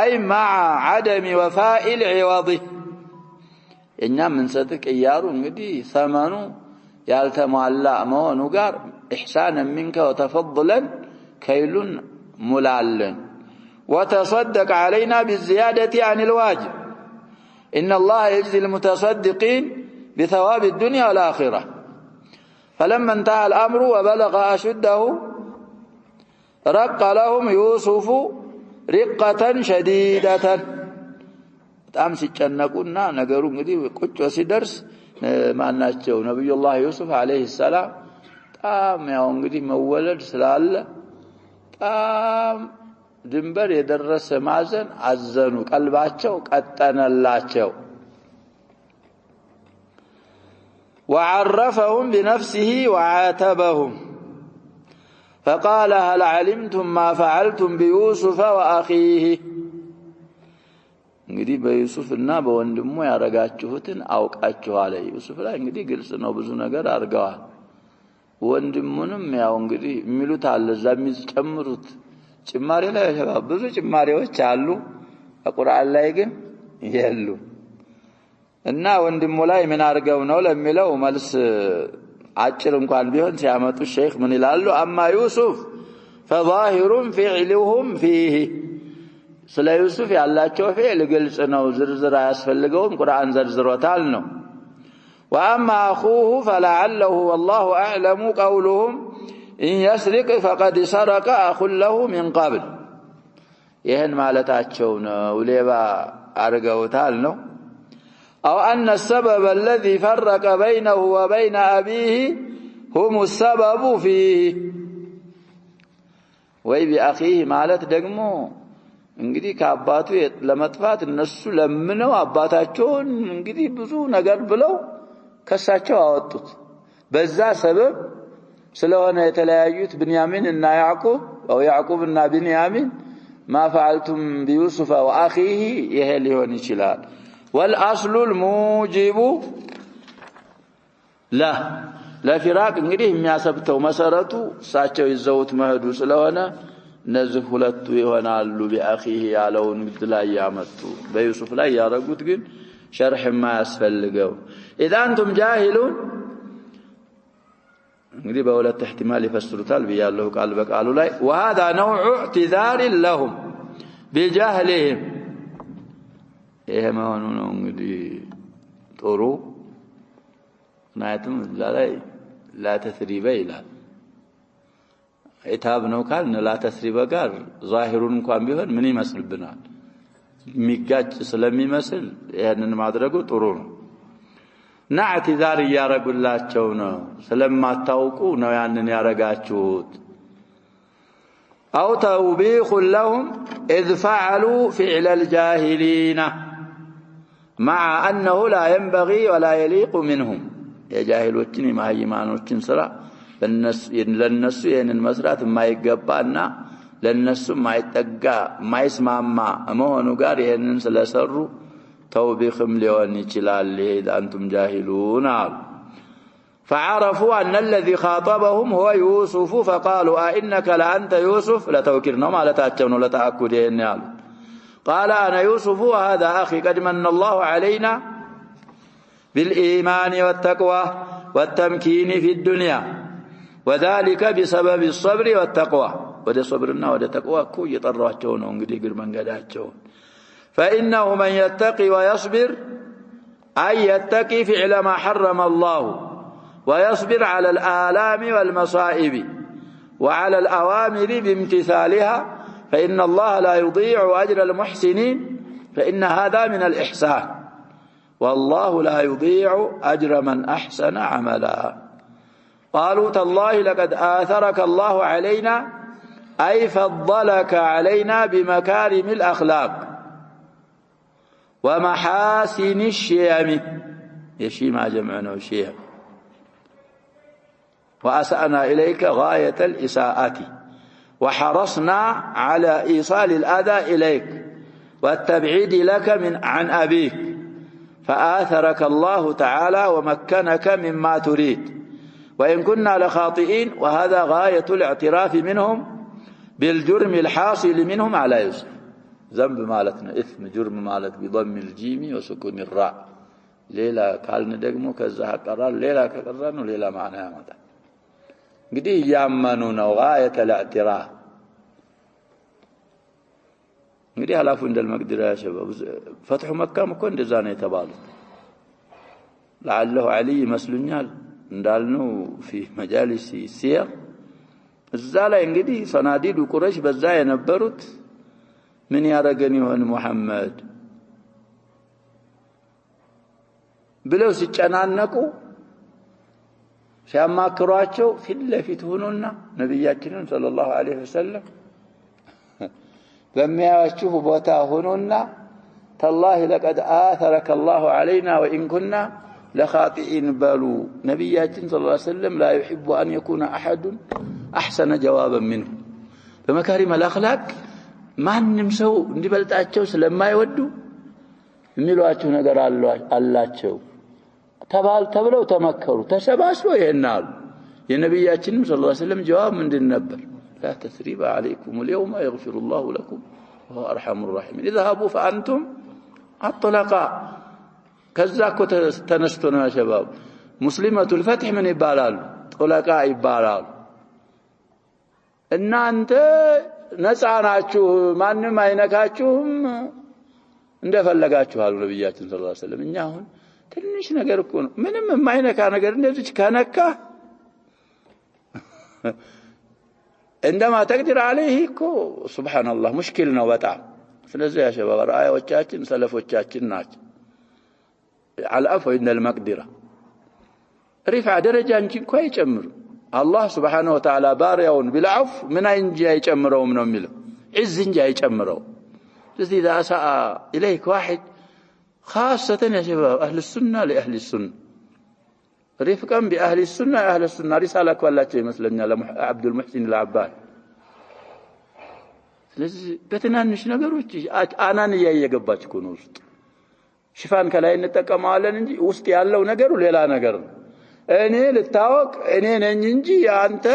أي مع عدم وفاء العوض እኛ ምንሰጥቅ ያሩ እንግዲህ ثمنه ያልተሟላ መሆኑ ጋር إحسانا منك وتفضلا كيل ملالن وتصدق علينا بالزيادة عن الواجب إن الله يجزي المتصدقين بثواب الدنيا والآخرة فلما انتهى الأمر وبلغ أشده رق لهم يوسف رقة شديدة በጣም ሲጨነቁና ነገሩ እንግዲህ ቁጭ ሲደርስ ማናቸው ነብዩላህ ዩሱፍ አለይሂ ሰላም ጣም ያው እንግዲህ መወለድ ስላለ ጣም ድንበር የደረሰ ማዘን አዘኑ ቀልባቸው ቀጠነላቸው وعرفهم بنفسه وعاتبهم فقال هل علمتم ما فعلتم بيوسف وأخيه እንግዲህ በዩሱፍና በወንድሙ ያረጋችሁትን አውቃችኋል ዩሱፍ ላይ እንግዲህ ግልጽ ነው ብዙ ነገር አርገዋል ወንድሙንም ያው እንግዲህ የሚሉት አለ ዛሚዝ ጨምሩት ጭማሪ ላይ ብዙ ጭማሪዎች አሉ በቁርአን ላይ ግን ይሄሉ እና ወንድሙ ላይ ምን አርገው ነው ለሚለው መልስ አጭር እንኳን ቢሆን ሲያመጡ ሼክ ምን ይላሉ አማ ዩሱፍ فظاهر فعلهم فيه ስለ ዩሱፍ ያላቸው ፊዕል ግልጽ ነው ዝርዝር አያስፈልገውም ቁርአን ዘርዝሮታል ነው واما اخوه فلعله والله اعلم قولهم ان يسرق فقد سرق اخ له من قبل ይሄን ማለታቸው ነው ሌባ አርገውታል ነው او ان السبب الذي فرق بينه وبين ابيه هم السبب فيه ወይ بأخيه ማለት ደግሞ እንግዲህ ከአባቱ ለመጥፋት እነሱ ለምነው አባታቸውን እንግዲህ ብዙ ነገር ብለው ከሳቸው አወጡት በዛ ሰበብ ስለሆነ የተለያዩት ብንያሚን እና ያዕቆብ او ያዕቆብ እና ብንያሚን ما فعلتم بيوسف واخيه ይሄ ሊሆን ይችላል والاصل الموجب لا ለፊራቅ እንግዲህ የሚያሰብተው መሰረቱ እሳቸው ይዘውት መሄዱ ስለሆነ እነዚህ ሁለቱ ይሆናሉ بأخيه ያለውን ላይ ያመጡ በዩሱፍ ላይ ያረጉት ግን ሸርህ ማያስፈልገው اذا انتم جاهلون እንግዲህ በሁለት احتمال ይፈስሩታል በያለው ቃል በቃሉ ላይ وهذا نوع اعتذار لهم بجهلهم ይሄ መሆኑ ነው እንግዲህ ጥሩ ናይቱም ላይ لا تثريب ይላል ኢታብ ነው ካልን لا تثريب ጋር ዛሂሩን እንኳን ቢሆን ምን ይመስልብናል ሚጋጭ ስለሚመስል ይሄንን ማድረጉ ጥሩ ነው ናዕቲዛር ያረጉላቸው ነው ስለማታውቁ ነው ያንን ያረጋችሁት أو توبيخ لهم إذ فعلوا فعل الجاهلين مع أنه لا ينبغي ولا يليق منهم يا جاهلوችን የማይማኖችን ስራ ለነሱ ይሄንን መስራት የማይገባና ለነሱ የማይጠጋ የማይስማማ መሆኑ ጋር ይሄንን ስለሰሩ توبيخም ሊሆን ይችላል አንቱም ጃሂሉን فعرفوا أن الذي خاطبهم هو يوسف فقالوا أئنك لأنت يوسف لتوكير ነው ማለታቸው ነው ለተአኩድ ይሄን ያሉ قال أنا يوسف وهذا أخي قد من الله علينا بالإيمان والتقوى والتمكين في الدنيا وذلك بسبب الصبر والتقوى وده صبرنا وده تقوى كو يطرواچون እንግዲህ ግር መንገዳቸው فإنه من يتقي ويصبر أي يتقي فعل ما حرم الله ويصبر على الآلام والمصائب وعلى الأوامر بامتثالها فإن الله لا يضيع أجر المحسنين فإن هذا من الإحسان والله لا يضيع أجر من أحسن عملا قالوا تالله لقد آثرك الله علينا أي فضلك علينا بمكارم الأخلاق ومحاسن الشيم يشيما جمعنا الشيم وأسأنا إليك غاية الإساءة وحرصنا على إيصال الأذى إليك والتبعيد لك عن أبيك فآثرك الله تعالى ومكنك مما تريد وإن كنا لخاطئين وهذا غاية الاعتراف منهم بالجرم الحاصل منهم على يوسف ذنب مالتنا إثم جرم مالت بضم الجيم وسكون الراء ليلة قالنا دقمو كذا قرار ليلة كقرانو ليلة معناها ماذا እንግዲህ ያመኑና غاية الاعتراف እንግዲህ ሐላፉ እንደልመቅዲራ ያሸበብ ፈትሁ መካም እኮ እንደዛ ነው የተባለው لعله علي መስሉኛል እንዳልነው في مجالس السير እዛ ላይ እንግዲህ ሰናዲዱ ቁረይሽ በዛ የነበሩት ምን ያረገን ይሆን መሐመድ ብለው ሲጨናነቁ ሲያማክሯቸው ፊት ለፊት ሆኖና ነብያችንን ሰለላሁ ዐለይሂ ወሰለም በሚያያችሁ ቦታ ሆኖና ተላሂ ለቀድ አثرك الله علينا وان كنا لخاطئين بلو ነብያችን ሰለላሁ ዐለይሂ ወሰለም لا يحب ان يكون احد احسن جوابا منه በመካሪም الاخلاق ማንንም ሰው እንዲበልጣቸው ስለማይወዱ የሚሏቸው ነገር አላቸው ተብለው ተመከሩ ተሰባስበው ይሄናሉ የነብያችንም ሰለላሁ ዐለይሂ ወሰለም ጀዋብ ምንድን ነበር لا تثريب عليكم اليوم يغفر الله لكم وهو ارحم الراحمين اذهبوا فانتم الطلقاء ከዛኮ ተነስቶ ነው ሸባብ ሙስሊማቱል ፈትህ ምን ይባላሉ ጠለቃ ይባላሉ እናንተ ነፃ ናችሁ ማንንም አይነካችሁም እንደፈለጋችሁ አሉ ነብያችን ሰለላሁ ዐለይሂ ወሰለም እኛ አሁን ትንሽ ነገር እኮ ነው ምንም የማይነካ ነገር እንደዚህ ከነካ عندما تقدر عليه እኮ ሱብሃንአላህ ሙሽኪል ነው በጣም ስለዚህ ያ ሸባብ ራአዮቻችን ሰለፎቻችን ናቸው على العفو عند المقدرة رفع درجة እንጂ እንኳን ይጨምሩ الله سبحانه وتعالى باريون بالعفو من እንጂ አይጨምረውም ነው የሚለው عز እንጂ አይጨምረው ስለዚህ اذا اساء اليك واحد خاصة يا شباب اهل السنة لاهل السنة رفقا باهل السنة اهل السنة رسالة كوالاቸው ይመስለኛል عبد المحسن العباد ስለዚህ በትናንሽ ነገሮች አናን ያየገባች እኮ ነው ውስጥ ሽፋን ከላይ እንጠቀማለን እንጂ ውስጥ ያለው ነገሩ ሌላ ነገር ነው እኔ ልታወቅ እኔ ነኝ እንጂ አንተ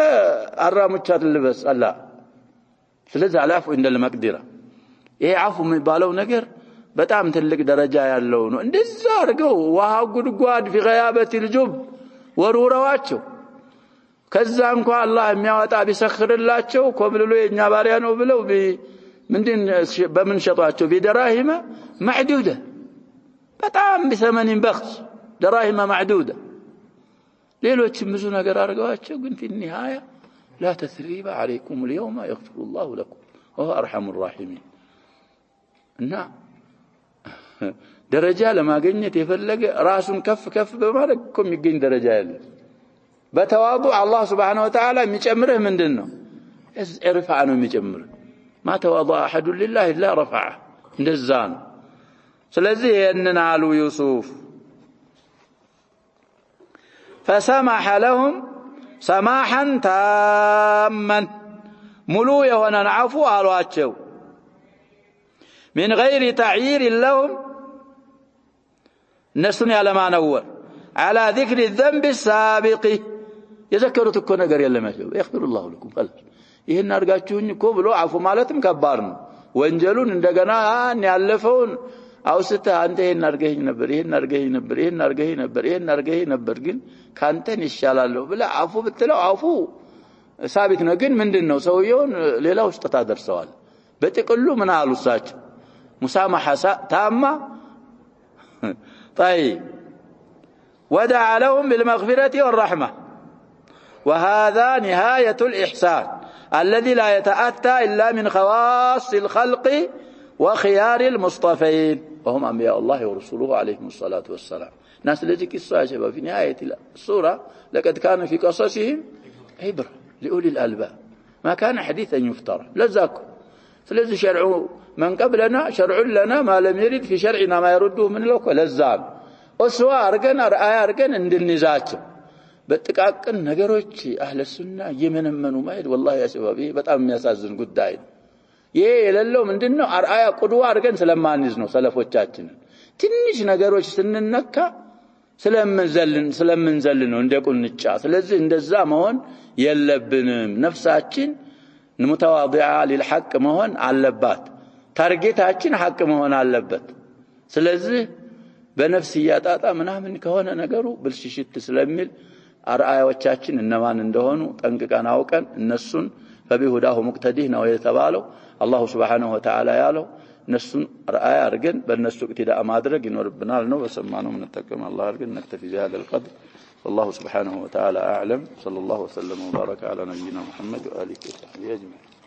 አራሙቻት ልበስ አላ ስለዚህ አላፉ እንደልመቅዲራ ይሄ አፉ የሚባለው ነገር በጣም ትልቅ ደረጃ ያለው ነው እንደዛ አድርገው ውሃ ጉድጓድ في غيابة الجب ወሩራዋቸው ከዛ እንኳን አላህ የሚያወጣ ቢሰخرላቸው ኮብልሎ የኛ ባሪያ ነው ብለው ምንድን በምን ሸጧቸው ቢደራሂመ معدوده በጣም بثمن بخس دراهم معدوده ሌሎችም ብዙ ነገር አርገዋቸው ግን في النهايه لا تثريب عليكم اليوم يغفر الله لكم وهو ارحم الراحمين እና ደረጃ ለማግኘት የፈለገ ራሱን ከፍ በማድረግ እኮ የሚገኝ ደረጃ ያለ በተዋضع الله سبحانه وتعالى የሚጨምርህ ምንድነው ارفع ነው የሚጨምር ما تواضع احد لله الا رفعه እንደዛ ነው ስለዚህ ይሄንን አሉ ዩሱፍ فسمح لهم سماحا تاما ሙሉ የሆነ عفو አሏቸው من غير تعيير لهم እነሱን ያለማነወር على ذكر الذنب السابق يذكروا እኮ ነገር የለም ያለው يغفر الله لكم خلاص ይሄን አርጋችሁኝ እኮ ብሎ عفو ማለትም ከባድ ነው ወንጀሉን እንደገና ያለፈውን አውስተ አንተ ይሄን አርገኝ ነበር ይሄን አርገኝ ነበር ግን ካንተን ይሻላለሁ ብለ አፉ ብትለው አፉ ሳቢት ነው ግን ምንድነው ሰውየውን ሌላ ውስጥ ታደርሰዋል በጥቅሉ ምን አሉሳቸው ሙሳማሐ ታማ طيب ودع لهم بالمغفرة والرحمة وهذا نهاية الإحسان الذي لا يتأتى إلا من خواص الخلق وخيار المصطفين وهم أنبياء الله ورسوله عليهم الصلاة والسلام ناس الذي قصة شباب في نهاية السورة لقد كان في قصصهم عبرة لأولي الألباب ما كان حديثا يفترى لذاكم فلذي شرعوا من قبلنا شرع لنا ما لم يرد في شرعنا ما يرده من لوك لذاب أسوأ أرقن أرآي أرقن عند النزاج بتقاقن ነገሮች አህለ ሱና የመነመኑ ማይድ والله يا شباب በጣም የሚያሳዝን ጉዳይ ነው ይሄ የሌለው ምንድነው አርአያ ቁድዋ አርገን ስለማንይዝ ነው ሰለፎቻችን ትንሽ ነገሮች ስንነካ ስለምንዘል ነው እንደ ቁንጫ ስለዚህ እንደዛ መሆን የለብንም ነፍሳችን ሙተዋዲዓ ለልሐቅ መሆን አለባት ታርጌታችን ሐቅ መሆን አለበት ስለዚህ በነፍስያ ጣጣ ምናምን ከሆነ ነገሩ ብልሽሽት ስለሚል አርአያዎቻችን እነማን እንደሆኑ ጠንቅቀን አውቀን እነሱን فبهداه مقتديه ነው የተባለው አላህ Subhanahu Wa Ta'ala ያለው እነሱን አርአያ አርገን በእነሱ እቅትዳእ ማድረግ ይኖርብናል ነው በሰማነው እንጠቀም አላህ አርገን نكتفي بهذا القدر والله سبحانه وتعالى أعلم صلى الله وسلم وبارك على نبينا محمد وآله وصحبه أجمعين